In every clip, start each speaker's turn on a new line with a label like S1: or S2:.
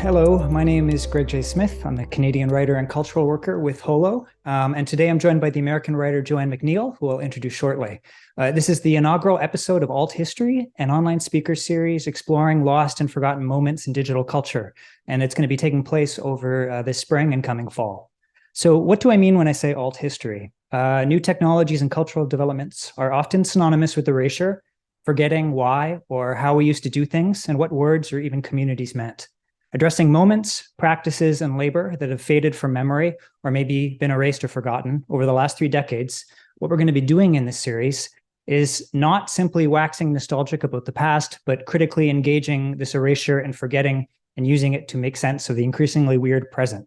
S1: Hello, my name is Greg J. Smith. I'm a Canadian writer and cultural worker with Holo. And today I'm joined by the American writer Joanne McNeil, who I'll introduce shortly. This is the inaugural episode of Alt.History, an online speaker series exploring lost and forgotten moments in digital culture. And it's going to be taking place over this spring and coming fall. So what do I mean when I say alt-history? New technologies and cultural developments are often synonymous with erasure, forgetting why or how we used to do things and what words or even communities meant. Addressing moments, practices, and labor that have faded from memory or maybe been erased or forgotten over the last 3 decades, what we're going to be doing in this series is not simply waxing nostalgic about the past, but critically engaging this erasure and forgetting and using it to make sense of the increasingly weird present.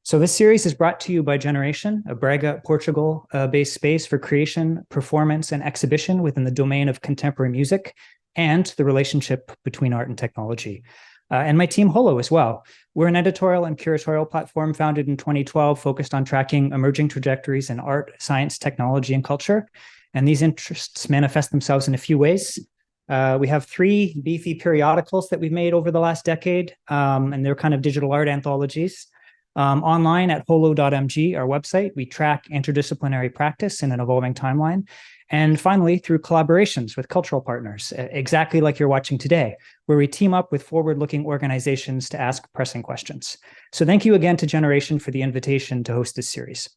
S1: So this series is brought to you by gnration, a Braga, Portugal-based space for creation, performance, and exhibition within the domain of contemporary music and the relationship between art and technology. And my team Holo as well. We're an editorial and curatorial platform founded in 2012 focused on tracking emerging trajectories in art, science, technology, and culture. And these interests manifest themselves in a few ways. We have 3 beefy periodicals that we've made over the last decade, and they're kind of digital art anthologies. Online at holo.mg, our website, we track interdisciplinary practice in an evolving timeline. And finally, through collaborations with cultural partners, exactly like you're watching today, where we team up with forward-looking organizations to ask pressing questions. So thank you again to gnration for the invitation to host this series.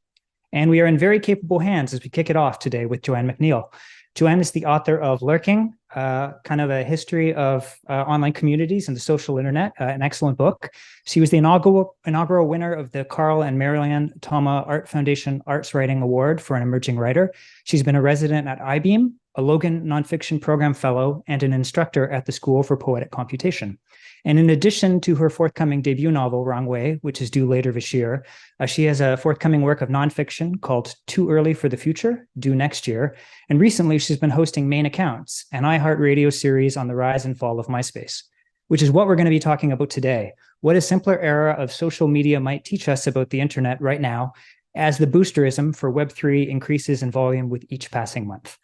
S1: And we are in very capable hands as we kick it off today with Joanne McNeil. Joanne is the author of Lurking, kind of a history of online communities and the social internet, an excellent book. She was the inaugural winner of the Carl and Marianne Thoma Art Foundation Arts Writing Award for an emerging writer. She's been a resident at IBEAM, a Logan Nonfiction Program fellow, and an instructor at the School for Poetic Computation. And in addition to her forthcoming debut novel, Wrong Way, which is due later this year, she has a forthcoming work of nonfiction called Too Early for the Future, due next year. And recently, she's been hosting Main Accounts, an iHeartRadio series on the rise and fall of MySpace, which is what we're going to be talking about today. What a simpler era of social media might teach us about the internet right now, as the boosterism for Web3 increases in volume with each passing month.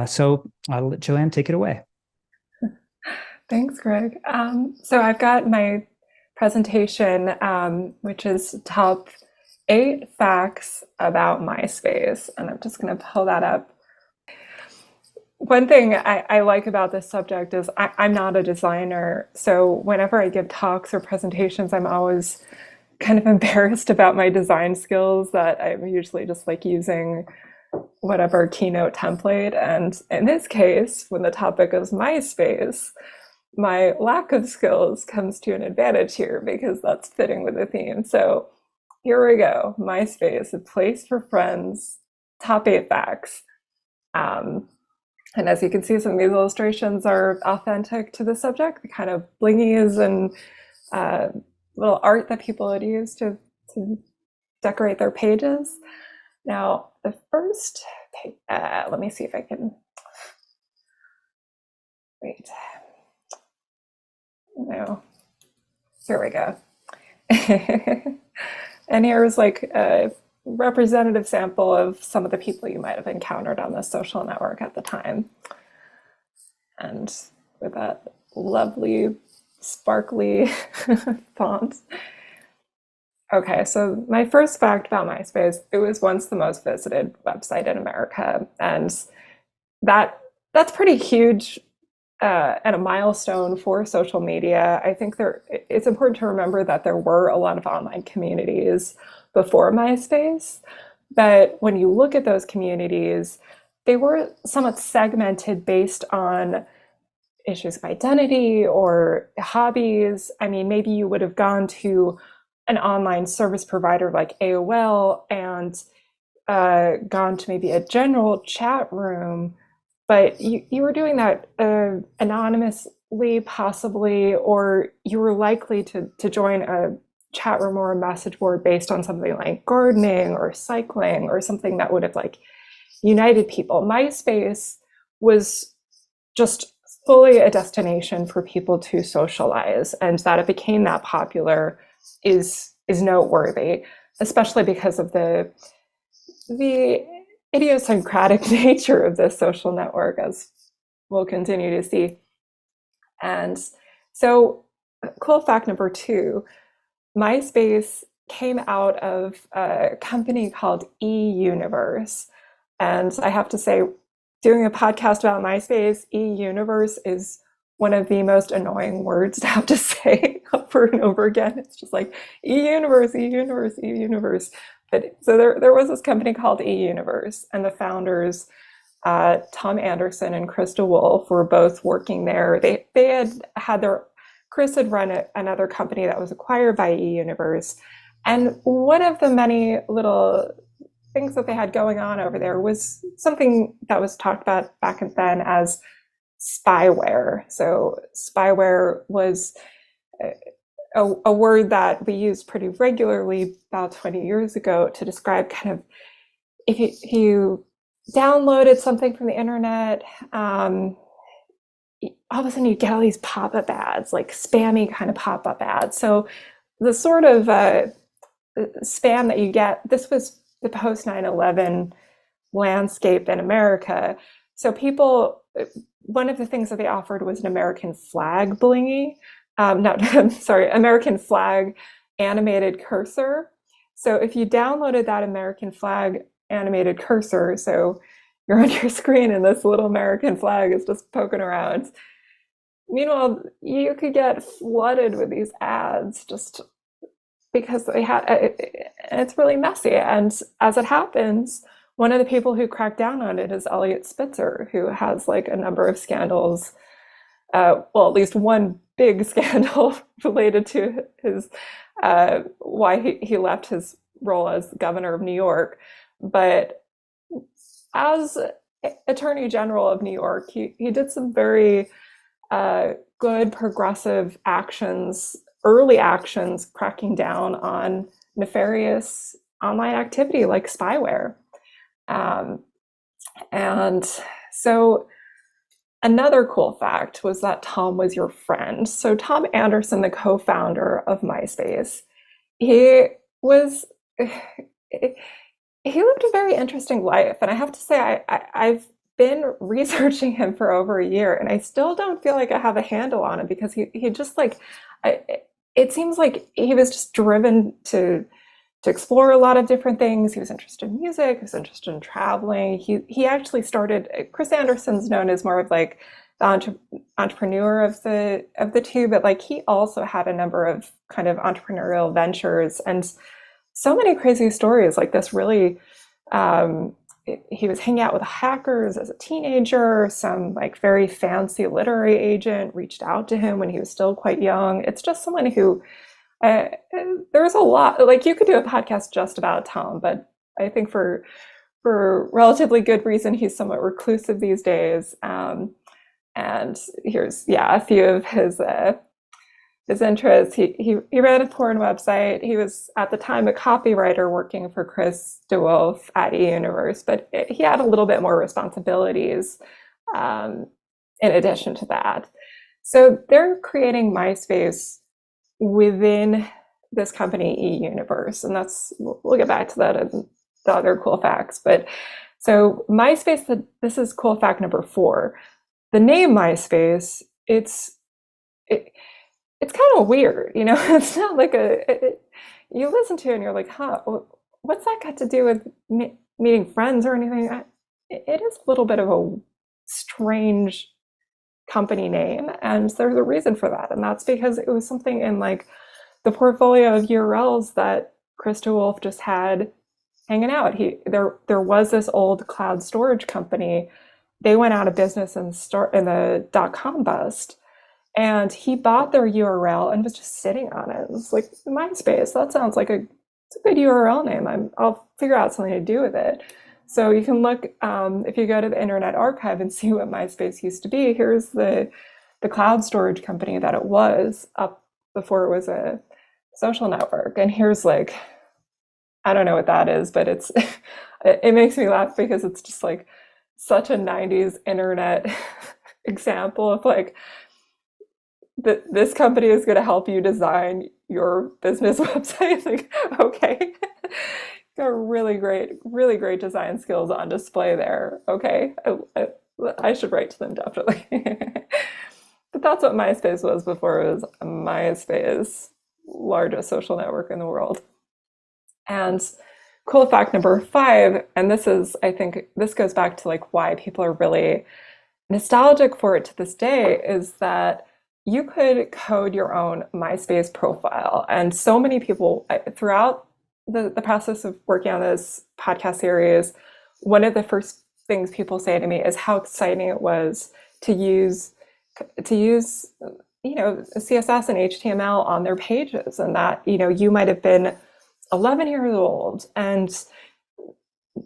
S1: So I'll let Joanne take it away.
S2: Thanks, Greg. So I've got my presentation, which is top 8 facts about MySpace, and I'm just going to pull that up. One thing I like about this subject is I'm not a designer, so whenever I give talks or presentations, I'm always kind of embarrassed about my design skills, that I'm usually just like using whatever keynote template. And in this case, when the topic is MySpace, my lack of skills comes to an advantage here because that's fitting with the theme. So here we go. MySpace, a place for friends, top 8 facts. And as you can see, some of these illustrations are authentic to the subject, the kind of blingies and little art that people would use to decorate their pages. Now, the first page, let me see if I can, wait. No, here we go. And here's like a representative sample of some of the people you might have encountered on this social network at the time. And with that lovely, sparkly font. Okay, so my first fact about MySpace, it was once the most visited website in America. And that's pretty huge and a milestone for social media. I think it's important to remember that there were a lot of online communities before MySpace, but when you look at those communities, they were somewhat segmented based on issues of identity or hobbies. I mean, maybe you would have gone to an online service provider like AOL and gone to maybe a general chat room, but you were doing that anonymously, possibly, or you were likely to join a chat room or a message board based on something like gardening or cycling or something that would have like united people. MySpace was just fully a destination for people to socialize, and that it became that popular is noteworthy, especially because of the idiosyncratic nature of this social network, as we'll continue to see. And so cool fact number 2, MySpace came out of a company called eUniverse. And I have to say, doing a podcast about MySpace, eUniverse is one of the most annoying words to have to say over and over again. It's just like eUniverse, eUniverse, eUniverse. But so there was this company called eUniverse, and the founders, Tom Anderson and Krista Wolf, were both working there. They had their Chris had run another company that was acquired by eUniverse, and one of the many little things that they had going on over there was something that was talked about back then as spyware. So spyware was a word that we used pretty regularly about 20 years ago to describe kind of if you downloaded something from the internet, all of a sudden you get all these pop-up ads, like spammy kind of pop-up ads. So the sort of spam that you get, this was the post 9/11 landscape in America. So people, one of the things that they offered was an American flag blingy, American flag animated cursor. So if you downloaded that American flag animated cursor, so you're on your screen and this little American flag is just poking around. Meanwhile, you could get flooded with these ads just because they had, it's really messy. And as it happens, one of the people who cracked down on it is Eliot Spitzer, who has like a number of scandals, well, at least one big scandal related to his, why he left his role as governor of New York. But as Attorney General of New York, he did some very good progressive actions, early actions, cracking down on nefarious online activity like spyware. And so another cool fact was that Tom was your friend. So Tom Anderson, the co-founder of MySpace, he lived a very interesting life. And I have to say, I've been researching him for over a year, and I still don't feel like I have a handle on him, because he just like, it seems like he was just driven to explore a lot of different things. He was interested in music, he was interested in traveling. He actually started, Chris Anderson's known as more of like the entrepreneur of the two, but like he also had a number of kind of entrepreneurial ventures and so many crazy stories. Like this really, he was hanging out with hackers as a teenager. Some like very fancy literary agent reached out to him when he was still quite young. It's just someone who, there's a lot, like you could do a podcast just about Tom, but I think for relatively good reason, he's somewhat reclusive these days. And here's, a few of his interests. He ran a porn website. He was at the time a copywriter working for Chris DeWolf at eUniverse, but he had a little bit more responsibilities in addition to that. So they're creating MySpace within this company eUniverse, and we'll get back to that and the other cool facts. But so MySpace, this is cool fact number 4. The name MySpace, it's kind of weird, it's not like you listen to it and you're like, what's that got to do with meeting friends or anything? It is a little bit of a strange company name, and there's a reason for that, and that's because it was something in like the portfolio of URLs that Chris DeWolf just had hanging out. There was this old cloud storage company. They went out of business in the .com bust, and he bought their URL and was just sitting on it. It was like, MySpace, that sounds like it's a good URL name. I'll figure out something to do with it. So you can look, if you go to the Internet Archive and see what MySpace used to be, here's the cloud storage company that it was up before it was a social network. And here's like, I don't know what that is, but it makes me laugh because it's just like such a 90s internet example of like, this company is going to help you design your business website. Like, okay. Got really great design skills on display there. Okay, I should write to them, definitely. But that's what MySpace was before it was MySpace, largest social network in the world. And cool fact number 5, and this is, I think, this goes back to like why people are really nostalgic for it to this day, is that you could code your own MySpace profile. And so many people throughout the process of working on this podcast series, one of the first things people say to me is how exciting it was to use CSS and HTML on their pages, and that you might have been 11 years old and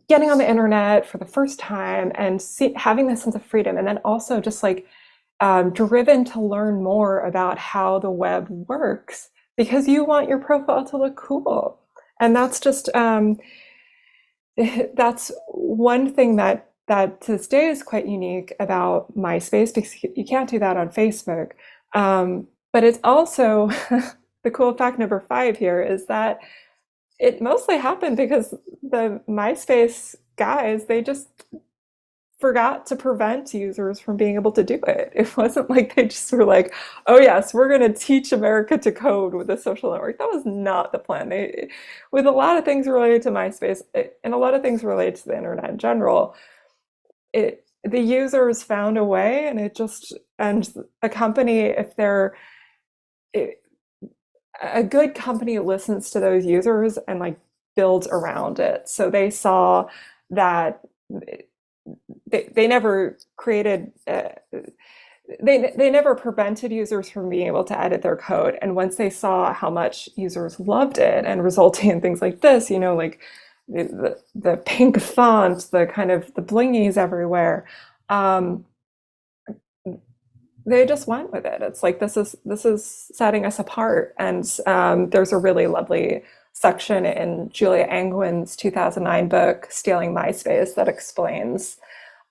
S2: getting on the internet for the first time and having this sense of freedom, and then also just like driven to learn more about how the web works because you want your profile to look cool. And that's just that's one thing that to this day is quite unique about MySpace, because you can't do that on Facebook. But it's also the cool fact number 5 here is that it mostly happened because the MySpace guys, they just forgot to prevent users from being able to do it. It wasn't like they just were like, oh yes, we're going to teach America to code with a social network. That was not the plan. With a lot of things related to MySpace and a lot of things related to the internet in general, the users found a way, and a company, if they're a good company, listens to those users and like builds around it. So they saw that they never created they never prevented users from being able to edit their code. And once they saw how much users loved it, and resulting in things like this, like the pink font, the kind of the blingies everywhere, they just went with it. It's like, this is setting us apart. And there's a really lovely section in Julia Angwin's 2009 book, Stealing MySpace, that explains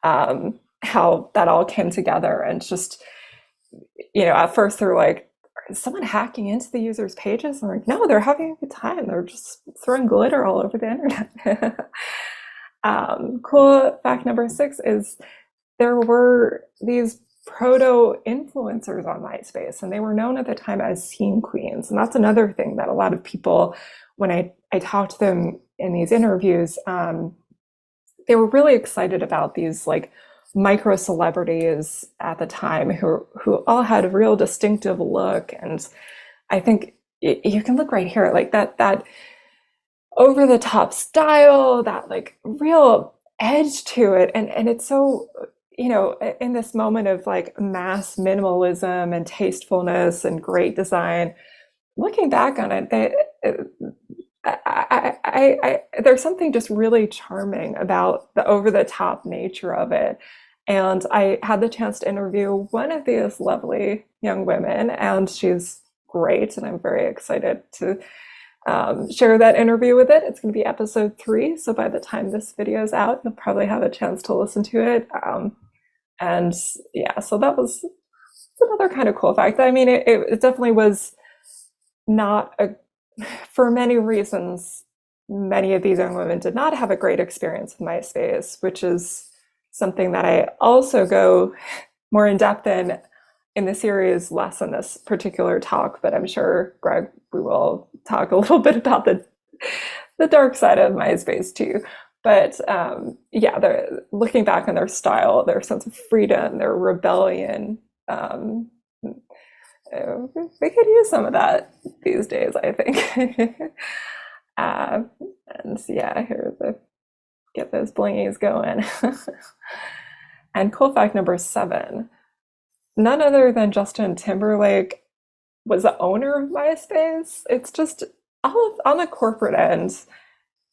S2: how that all came together. And just, at first they're like, is someone hacking into the users' pages? And I'm like, no, they're having a good time. They're just throwing glitter all over the internet. Cool fact number 6 is there were these proto-influencers on MySpace, and they were known at the time as scene queens. And that's another thing that a lot of people, when I talked to them in these interviews, they were really excited about these like micro celebrities at the time who all had a real distinctive look. And I think you can look right here, like that over the top style, that like real edge to it. And it's so, in this moment of like mass minimalism and tastefulness and great design, looking back on it, there's something just really charming about the over-the-top nature of it. And I had the chance to interview one of these lovely young women, and she's great, and I'm very excited to share that interview with it. It's going to be episode 3, so by the time this video is out, you'll probably have a chance to listen to it. And yeah, so that was another kind of cool fact. I mean, it definitely was not for many reasons, many of these young women did not have a great experience with MySpace, which is something that I also go more in depth in the series, less in this particular talk, but I'm sure, Greg, we will talk a little bit about the dark side of MySpace too. But yeah, they're looking back on their style, their sense of freedom, their rebellion. We could use some of that these days, I think. And yeah, here get those blingies going. And cool fact number 7, none other than Justin Timberlake was the owner of MySpace. It's just all on the corporate end,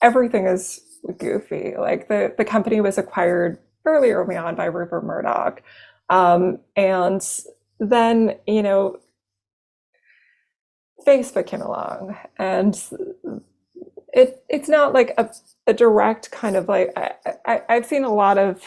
S2: everything is goofy. Like the company was acquired fairly early on by Rupert Murdoch. And then, Facebook came along, and it's not like a direct kind of like, I've seen a lot of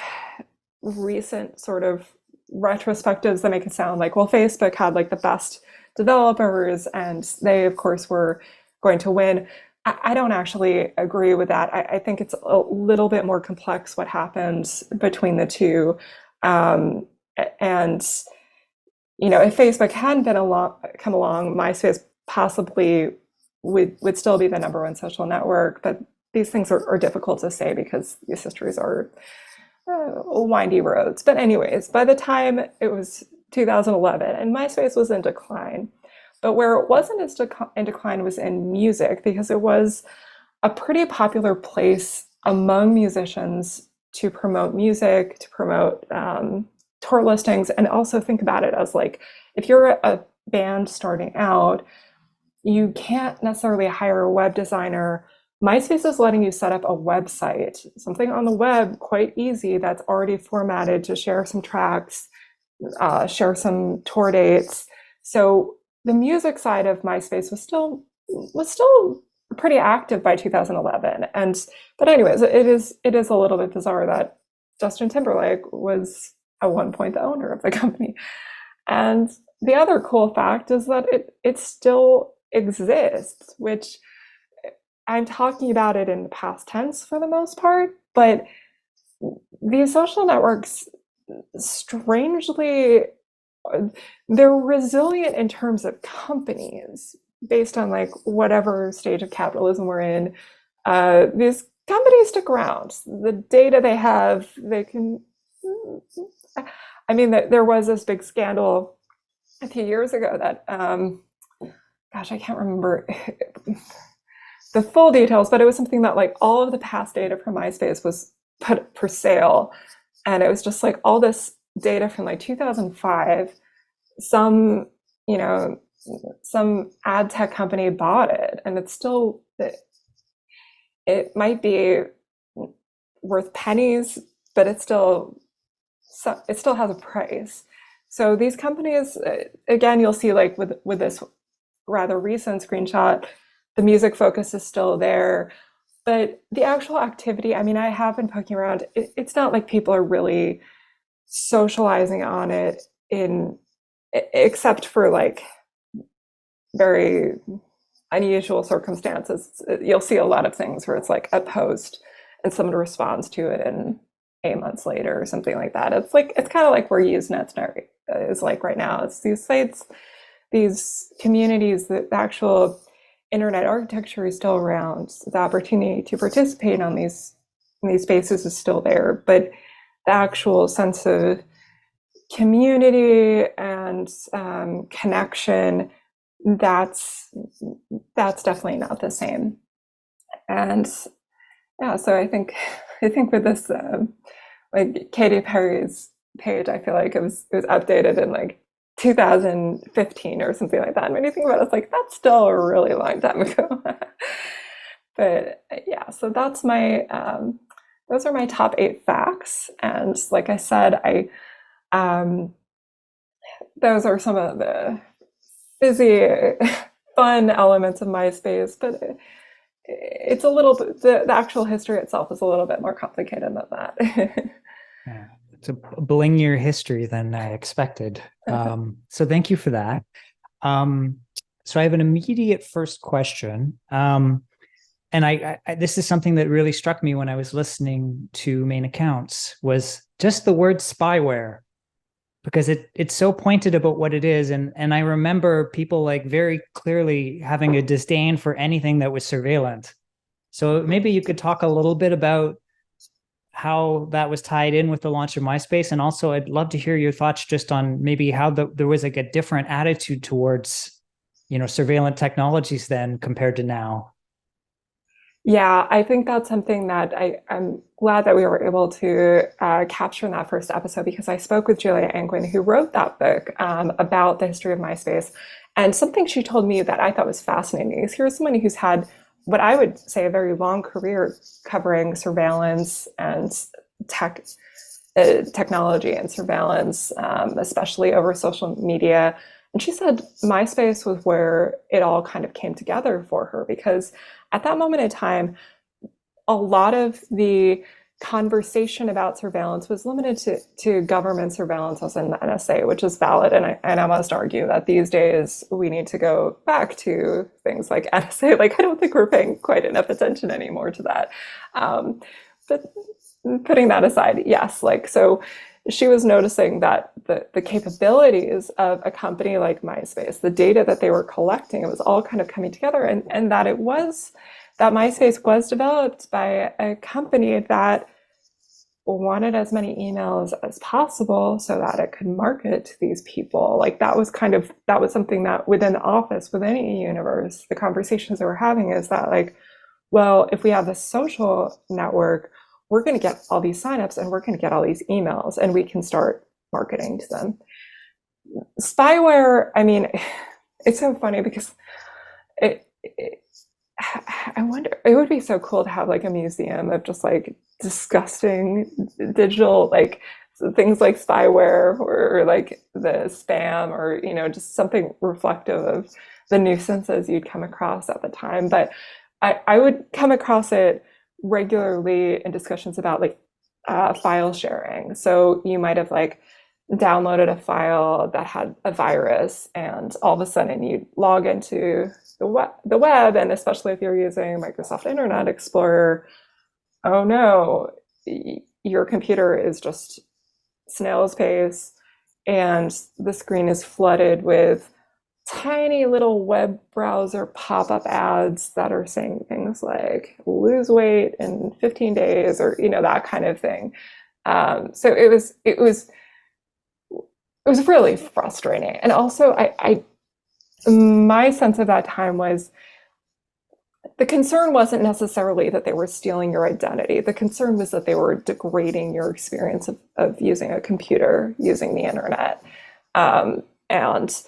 S2: recent sort of retrospectives that make it sound like, well, Facebook had like the best developers and they of course were going to win. I don't actually agree with that. I think it's a little bit more complex what happened between the two. And if Facebook hadn't come along, MySpace possibly would still be the #1 social network. But these things are difficult to say because these histories are windy roads. But anyways, by the time it was 2011, and MySpace was in decline, but where it wasn't in decline was in music, because it was a pretty popular place among musicians to promote music, to promote tour listings, and also think about it as like, if you're a band starting out, you can't necessarily hire a web designer. MySpace is letting you set up a website, something on the web, quite easy, that's already formatted to share some tracks, share some tour dates. So the music side of MySpace was still pretty active by 2011. But anyways, it is a little bit bizarre that Justin Timberlake was at one point the owner of the company. And the other cool fact is that it still exists, which I'm talking about it in the past tense for the most part, but these social networks, strangely, they're resilient in terms of companies based on like whatever stage of capitalism we're in. These companies stick around. The data they have, they can, I mean, there was this big scandal a few years ago that, gosh, I can't remember the full details, but it was something that like all of the past data from MySpace was put for sale. And it was just like all this data from like 2005, some ad tech company bought it, and it's still, it might be worth pennies, but it still has a price. So these companies, again, you'll see like with this rather recent screenshot, the music focus is still there, but the actual activity, I mean, I have been poking around. It's not like people are really socializing on it except for like very unusual circumstances. You'll see a lot of things where it's like a post and someone responds to it and 8 months later or something like that. It's kind of like where Usenet is like right now. It's these sites, these communities, the actual internet architecture is still around. The opportunity to participate in these spaces is still there, but the actual sense of community and connection, that's definitely not the same. And yeah, so I think with this like Katy Perry's page, I feel like it was updated in like 2015 or something like that. And when you think about it, it's like, that's still a really long time ago. But yeah, so that's those are my top 8 facts. And like I said, those are some of the busy, fun elements of MySpace, but it's a little bit, the actual history itself is a little bit more complicated than that.
S1: Yeah, it's a blingier history than I expected. So thank you for that. So I have an immediate first question. And I this is something that really struck me when I was listening to Main Accounts, was just the word spyware, because it's so pointed about what it is. And I remember people like very clearly having a disdain for anything that was surveillance. So maybe you could talk a little bit about how that was tied in with the launch of MySpace. And also I'd love to hear your thoughts just on maybe how there was like a different attitude towards, surveillance technologies then compared to now.
S2: Yeah, I think that's something that I'm glad that we were able to capture in that first episode, because I spoke with Julia Angwin, who wrote that book about the history of MySpace. And something she told me that I thought was fascinating is here's someone who's had what I would say a very long career covering surveillance and technology and surveillance, especially over social media. And she said MySpace was where it all kind of came together for her, because at that moment in time, a lot of the conversation about surveillance was limited to government surveillance as in the NSA, which is valid. And I must argue that these days we need to go back to things like NSA. Like, I don't think we're paying quite enough attention anymore to that. But putting that aside, yes, so she was noticing that the capabilities of a company like MySpace, the data that they were collecting, it was all kind of coming together, and that MySpace was developed by a company that wanted as many emails as possible so that it could market to these people. Like that was something that within the office, within a universe, the conversations that we're having is that like, well, if we have this social network, we're going to get all these signups and we're going to get all these emails and we can start marketing to them. Spyware, I mean, it's so funny because I wonder, it would be so cool to have like a museum of just like disgusting digital, like things like spyware or like the spam or, you know, just something reflective of the nuisances you'd come across at the time. But I would come across it regularly in discussions about like file sharing. So you might have like downloaded a file that had a virus and all of a sudden you log into the web, and especially if you're using Microsoft Internet Explorer, oh no, your computer is just snail's pace and the screen is flooded with tiny little web browser pop-up ads that are saying things like lose weight in 15 days or, you know, that kind of thing. So it was really frustrating. And also my sense of that time was the concern wasn't necessarily that they were stealing your identity. The concern was that they were degrading your experience of using a computer, using the internet. And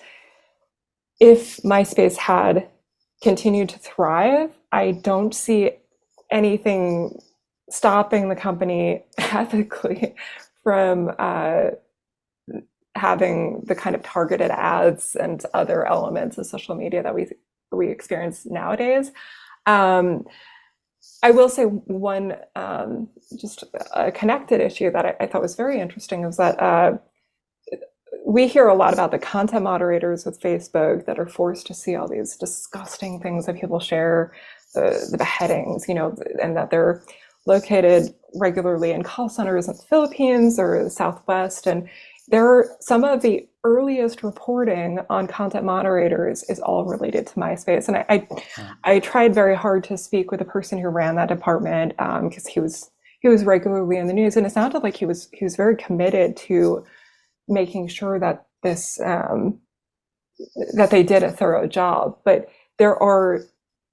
S2: if MySpace had continued to thrive, I don't see anything stopping the company ethically from having the kind of targeted ads and other elements of social media that we experience nowadays. I will say one just a connected issue that I thought was very interesting was that we hear a lot about the content moderators with Facebook that are forced to see all these disgusting things that people share, the beheadings, you know, and that they're located regularly in call centers in the Philippines or the Southwest. And some of the earliest reporting on content moderators is all related to MySpace. And I tried very hard to speak with the person who ran that department because he was regularly in the news, and it sounded like he was very committed to making sure that this that they did a thorough job. But there are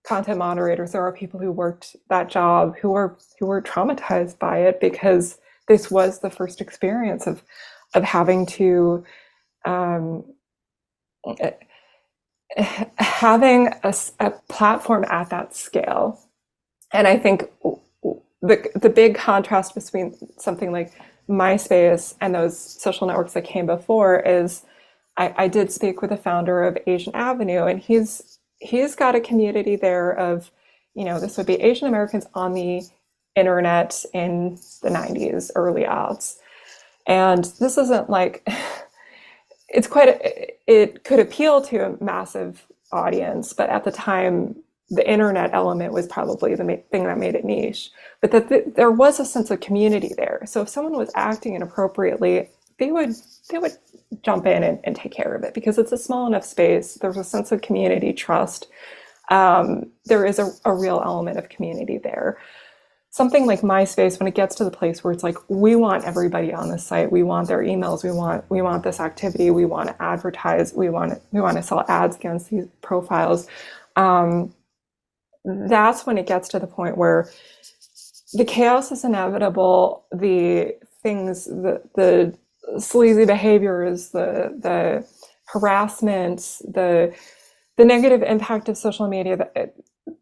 S2: content moderators, there are people who worked that job who were traumatized by it because this was the first experience of having to having a platform at that scale. And I think the big contrast between something like MySpace and those social networks that came before is I did speak with the founder of Asian Avenue, and he's got a community there of, you know, this would be Asian Americans on the internet in the 90s, early aughts. And this isn't like, it could appeal to a massive audience, but at the time, the internet element was probably the thing that made it niche. But that there was a sense of community there. So if someone was acting inappropriately, they would jump in and take care of it because it's a small enough space. There's a sense of community trust. There is a real element of community there. Something like MySpace, when it gets to the place where it's like, we want everybody on the site, we want their emails, we want this activity, we want to advertise, we want to sell ads against these profiles. That's when it gets to the point where the chaos is inevitable, the things, the sleazy behaviors, the harassment, the negative impact of social media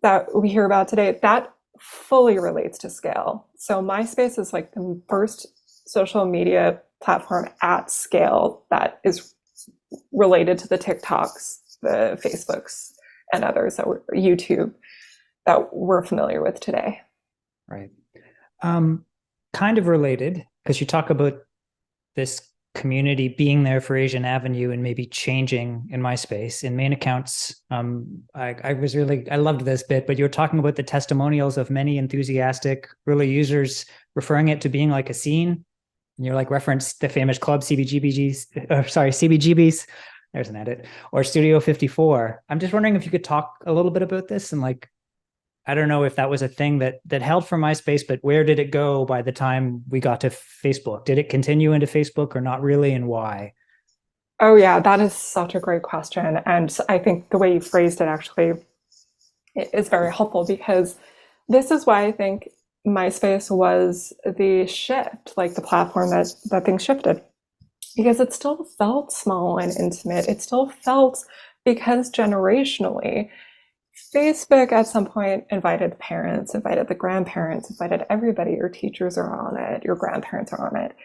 S2: that we hear about today, that fully relates to scale. So MySpace is like the first social media platform at scale that is related to the TikToks, the Facebooks, and others that were YouTube that we're familiar with today.
S1: Right. Kind of related, because you talk about this community being there for Asian Avenue and maybe changing in MySpace. In main accounts, I loved this bit, but you were talking about the testimonials of many enthusiastic early users, referring it to being like a scene And you're like referenced the famous club CBGBs. There's an edit, or Studio 54. I'm just wondering if you could talk a little bit about this, and like, I don't know if that was a thing that held for MySpace, but where did it go by the time we got to Facebook? Did it continue into Facebook or not really, and why?
S2: Oh yeah, that is such a great question. And I think the way you phrased it actually is very helpful, because this is why I think MySpace was the shift, like the platform that things shifted. Because it still felt small and intimate. It still felt, because generationally, Facebook at some point invited the parents, invited the grandparents, invited everybody. Your teachers are on it, your grandparents are on it.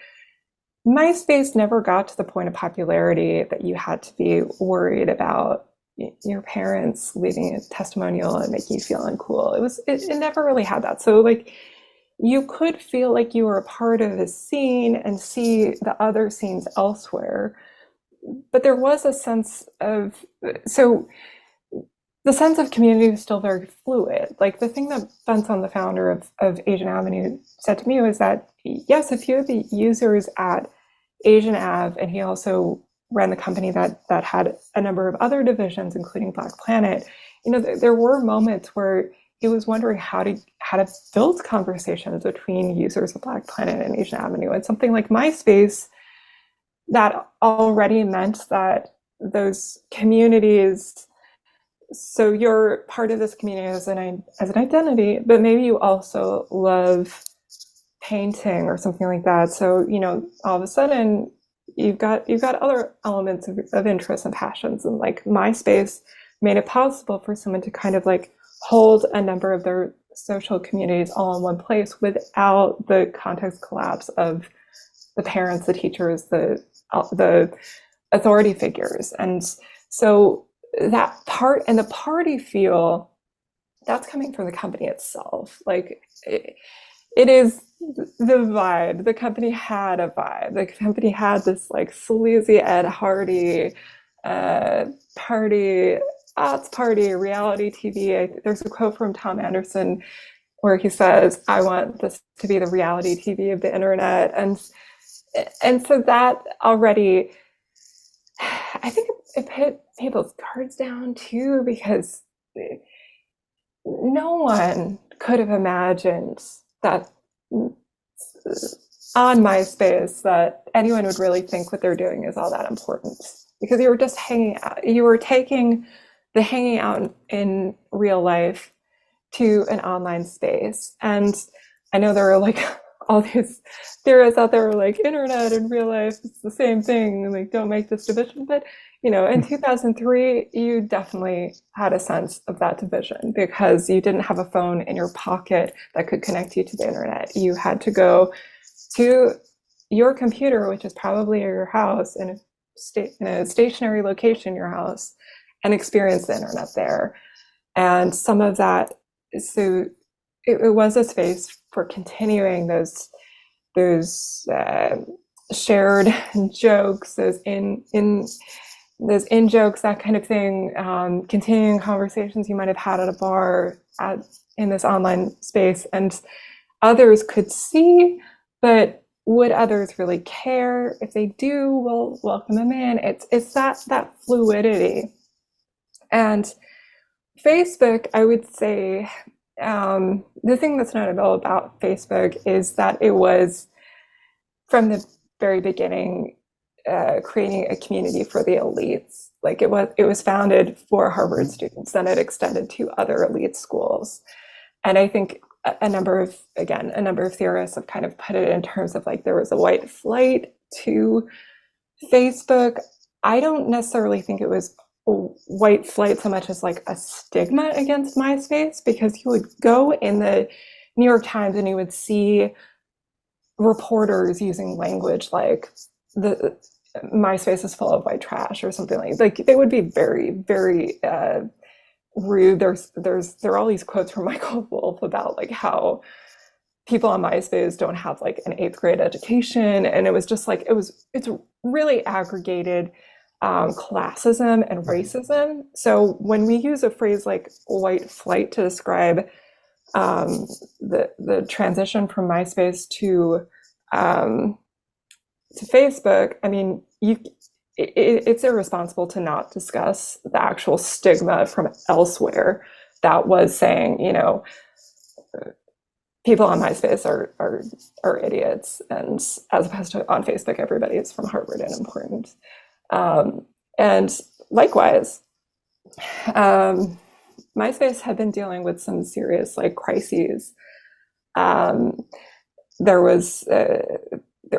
S2: MySpace never got to the point of popularity that you had to be worried about your parents leaving a testimonial and making you feel uncool. It never really had that. So like, you could feel like you were a part of a scene and see the other scenes elsewhere. But there was a sense of, so the sense of community was still very fluid. Like the thing that Benson, the founder of Asian Avenue, said to me was that, yes, a few of the users at Asian Ave, and he also ran the company that had a number of other divisions, including Black Planet, there were moments where he was wondering how to build conversations between users of Black Planet and Asian Avenue. And something like MySpace, that already meant that those communities, so you're part of this community as an identity, but maybe you also love painting or something like that. So, all of a sudden you've got other elements of interest and passions. And like MySpace made it possible for someone to kind of like hold a number of their social communities all in one place without the context collapse of the parents, the teachers, the authority figures. And so that part and the party feel, that's coming from the company itself. Like it is the vibe. The company had a vibe. The company had this like sleazy Ed Hardy party, arts party, reality TV. There's a quote from Tom Anderson where he says, "I want this to be the reality TV of the internet." And so that already, I think it put people's guards down too, because no one could have imagined that on MySpace that anyone would really think what they're doing is all that important, because you were just hanging out. You were taking the hanging out in real life to an online space. And I know there are like all these theorists out there like internet and real life is the same thing, like don't make this division. But in 2003 you definitely had a sense of that division, because you didn't have a phone in your pocket that could connect you to the internet. You had to go to your computer, which is probably at your house, in a stationary location in your house, and experience the internet there. And some of that, so it was a space for continuing those shared jokes, those in jokes, that kind of thing, continuing conversations you might have had at a bar in this online space, and others could see, but would others really care? If they do, we'll welcome them in. It's that fluidity. And Facebook, I would say, the thing that's notable about Facebook is that it was, from the very beginning, creating a community for the elites. Like it was founded for Harvard students, then it extended to other elite schools. And I think a number of theorists have kind of put it in terms of like there was a white flight to Facebook. I don't necessarily think it was white flight so much as like a stigma against MySpace, because you would go in the New York Times and you would see reporters using language like the MySpace is full of white trash or something like they would be very, very rude. There are all these quotes from Michael Wolff about like how people on MySpace don't have like an 8th grade education, and it was just like it's really aggregated classism and racism. So when we use a phrase like white flight to describe the transition from MySpace to to Facebook, I mean, it's irresponsible to not discuss the actual stigma from elsewhere that was saying, you know, people on MySpace are idiots, and as opposed to on Facebook, everybody is from Harvard and important. And likewise, MySpace had been dealing with some serious like crises. There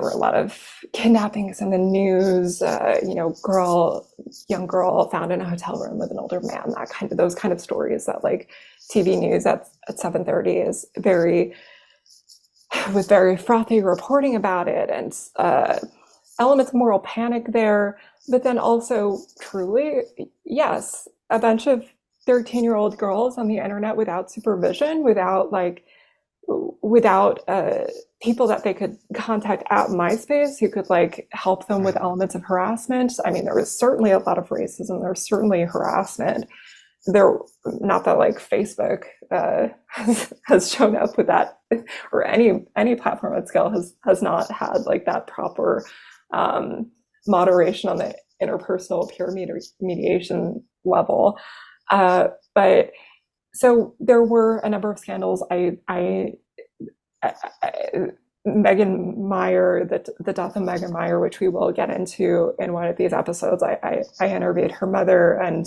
S2: were a lot of kidnappings in the news. You know, young girl found in a hotel room with an older man. Those kind of stories that like TV news at 7:30 is with very frothy reporting about it, and elements of moral panic there. But then also, truly, yes, a bunch of 13-year-old girls on the internet without supervision, without people that they could contact at MySpace who could like help them with elements of harassment. I mean, there was certainly a lot of racism. There was certainly harassment. Not that like Facebook has shown up with that, or any platform at scale has not had like that proper moderation on the interpersonal peer mediation level. But so there were a number of scandals. Megan Meyer, the death of Megan Meyer, which we will get into in one of these episodes. I interviewed her mother, and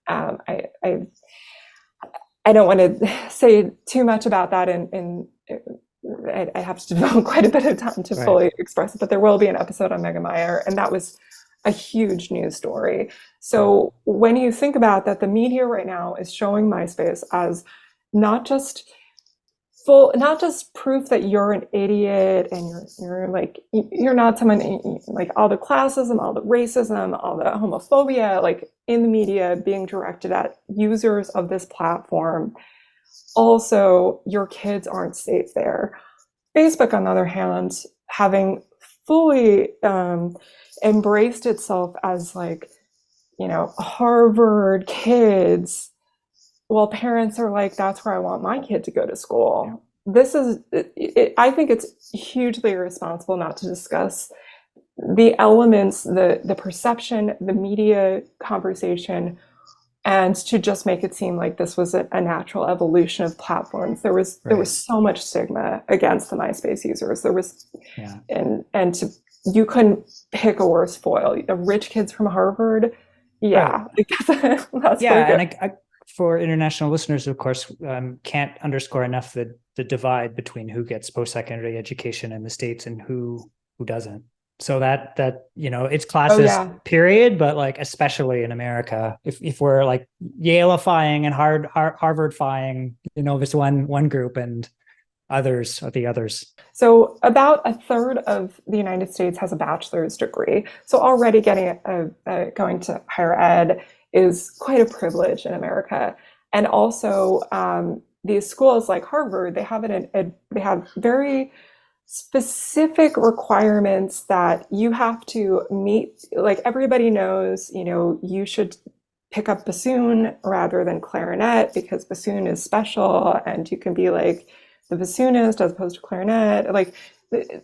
S2: I don't want to say too much about that. I have to devote quite a bit of time to fully express it, but there will be an episode on Megan Meyer, and that was a huge news story. So when you think about that, the media right now is showing MySpace as not just proof that you're an idiot and you're not someone, like all the classism, all the racism, all the homophobia, like in the media being directed at users of this platform. Also, your kids aren't safe there. Facebook, on the other hand, having fully embraced itself as like, you know, Harvard kids, well, parents are like, that's where I want my kid to go to school. This is, I think it's hugely irresponsible not to discuss the elements, the perception, the media conversation, and to just make it seem like this was a natural evolution of platforms. There was so much stigma against the MySpace users. There was, you couldn't pick a worse foil. The rich kids from Harvard, that's
S1: and I for international listeners, of course, can't underscore enough the divide between who gets post-secondary education in the States and who doesn't. So that you know, it's classist period, but like especially in America, if we're like Yaleifying and Harvardfying, you know, this one group and others are the others.
S2: So about a third of the United States has a bachelor's degree. So already getting going to higher ed is quite a privilege in America. And also these schools like Harvard, they have very specific requirements that you have to meet. Like everybody knows, you know, you should pick up bassoon rather than clarinet because bassoon is special and you can be like the bassoonist as opposed to clarinet. Like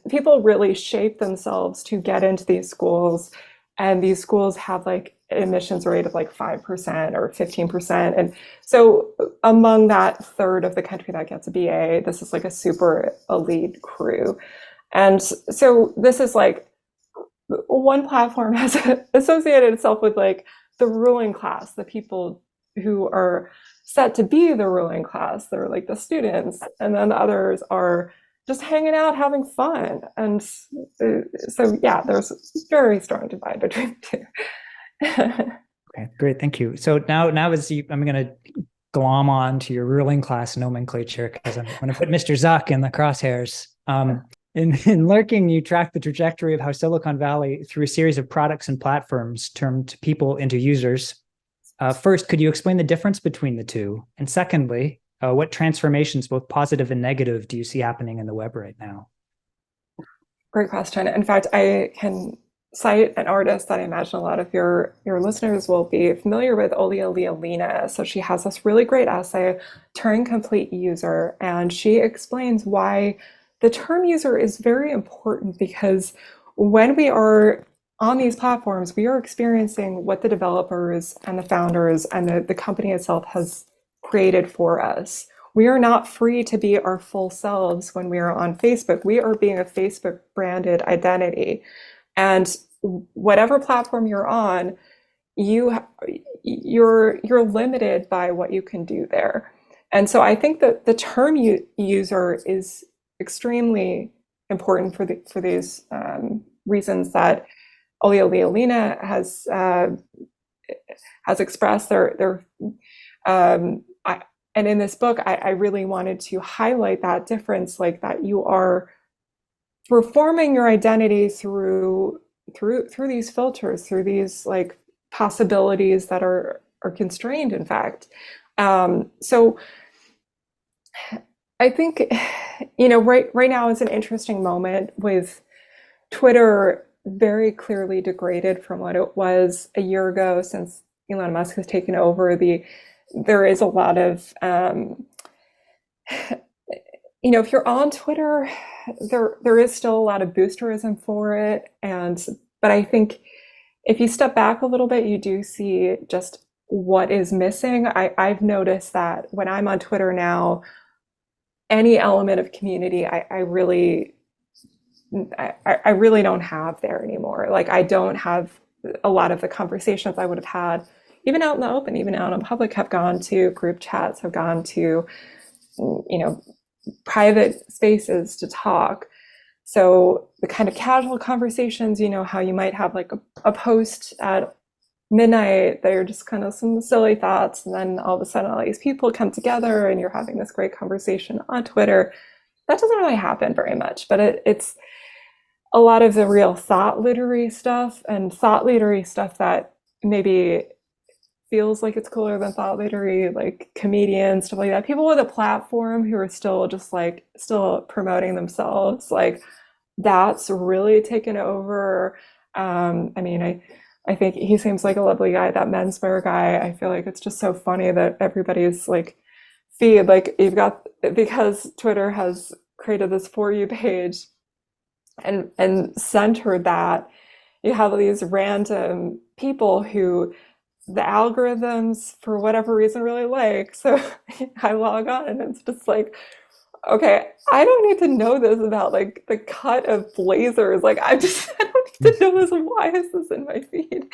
S2: people really shape themselves to get into these schools, and these schools have like admissions rate of like 5% or 15%. And so among that third of the country that gets a BA, this is like a super elite crew. And so this is like one platform has associated itself with like the ruling class, the people who are set to be the ruling class. They're like the students, and then the others are just hanging out, having fun. And so, yeah, there's a very strong divide between the two.
S1: Okay, great, thank you. So now I'm going to glom on to your ruling class nomenclature because I'm going to put Mr. Zuck in the crosshairs. In Lurking, you track the trajectory of how Silicon Valley, through a series of products and platforms, turned people into users. First, could you explain the difference between the two? And secondly, what transformations, both positive and negative, do you see happening in the web right now?
S2: Great question. In fact, I can cite an artist that I imagine a lot of your listeners will be familiar with, Olia Leolina. So she has this really great essay, Turing Complete User, and she explains why the term user is very important, because when we are on these platforms, we are experiencing what the developers and the founders and the company itself has created for us. We are not free to be our full selves when we are on Facebook. We are being a Facebook branded identity. And whatever platform you're on, you're limited by what you can do there. And so I think that the term user is extremely important for these reasons that Oleolina has expressed. And in this book, I really wanted to highlight that difference, like that you are performing your identity through these filters, through these like possibilities that are constrained, in fact. So I think, right now is an interesting moment with Twitter very clearly degraded from what it was a year ago since Elon Musk has taken over. There is a lot of, if you're on Twitter, there is still a lot of boosterism for it. But I think if you step back a little bit, you do see just what is missing. I've noticed that when I'm on Twitter now, any element of community, I really don't have there anymore. Like, I don't have a lot of the conversations I would have had, even out in the open, even out in public, have gone to group chats, have gone to, private spaces to talk. So the kind of casual conversations, how you might have like a post at midnight, they're just kind of some silly thoughts, and then all of a sudden all these people come together and you're having this great conversation on Twitter. That doesn't really happen very much, but it's a lot of the real thought leadery stuff that maybe feels like it's cooler than thought leadery, like comedians, stuff like that. People with a platform who are still promoting themselves, like that's really taken over. I think he seems like a lovely guy, that menswear guy. I feel like it's just so funny that everybody's like feed, like you've got, because Twitter has created this For You page and centered that, you have these random people who the algorithms for whatever reason really like. So I log on and it's just like, okay, I don't need to know this about like the cut of blazers. Like I don't need to know this. Why is this in my feed?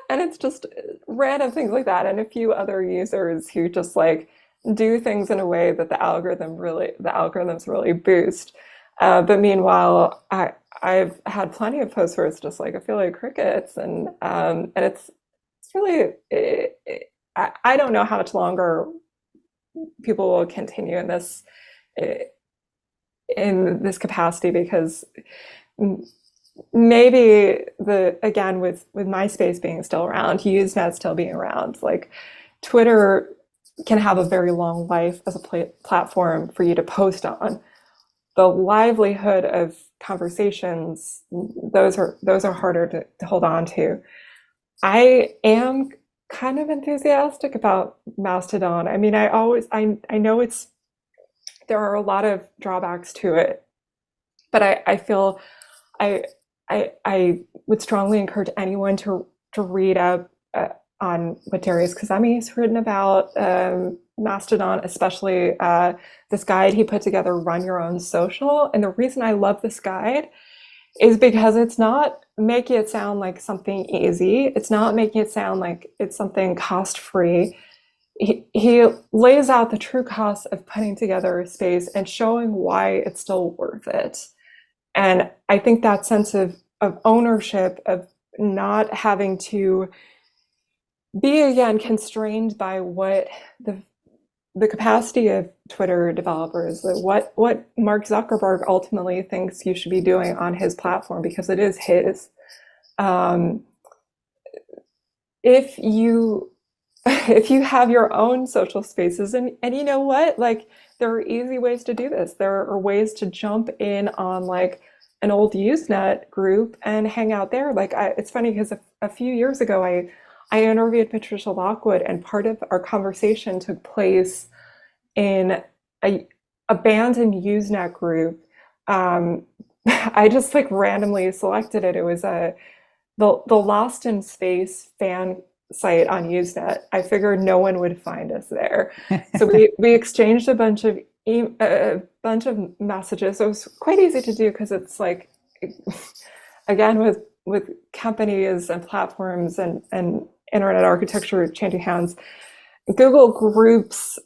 S2: And it's just random things like that. And a few other users who just like do things in a way that the algorithms really boost. But meanwhile, I've had plenty of posts where it's just like, I feel like crickets, and it's really, I don't know how much longer people will continue in this capacity, because maybe again with MySpace being still around, Usenet still being around, like Twitter can have a very long life as a platform for you to post on. The livelihood of conversations, those are harder to hold on to. I am kind of enthusiastic about Mastodon. I mean, I know there are a lot of drawbacks to it, but I feel I would strongly encourage anyone to read up on what Darius Kazemi has written about Mastodon, especially this guide he put together, Run Your Own Social. And the reason I love this guide is because it's not making it sound like something easy. It's not making it sound like it's something cost-free. He lays out the true cost of putting together a space and showing why it's still worth it. And I think that sense of ownership, of not having to be, again, constrained by what the capacity of Twitter developers, what Mark Zuckerberg ultimately thinks you should be doing on his platform, because it is his. If you have your own social spaces, and you know what, like there are easy ways to do this. There are ways to jump in on like an old Usenet group and hang out there. Like it's funny because a few years ago I interviewed Patricia Lockwood, and part of our conversation took place in a abandoned Usenet group I just like randomly selected it. It was the Lost in Space fan site on Usenet. I figured no one would find us there, so we exchanged a bunch of messages. So it was quite easy to do because it's like, again, with companies and platforms and internet architecture changing hands, Google Groups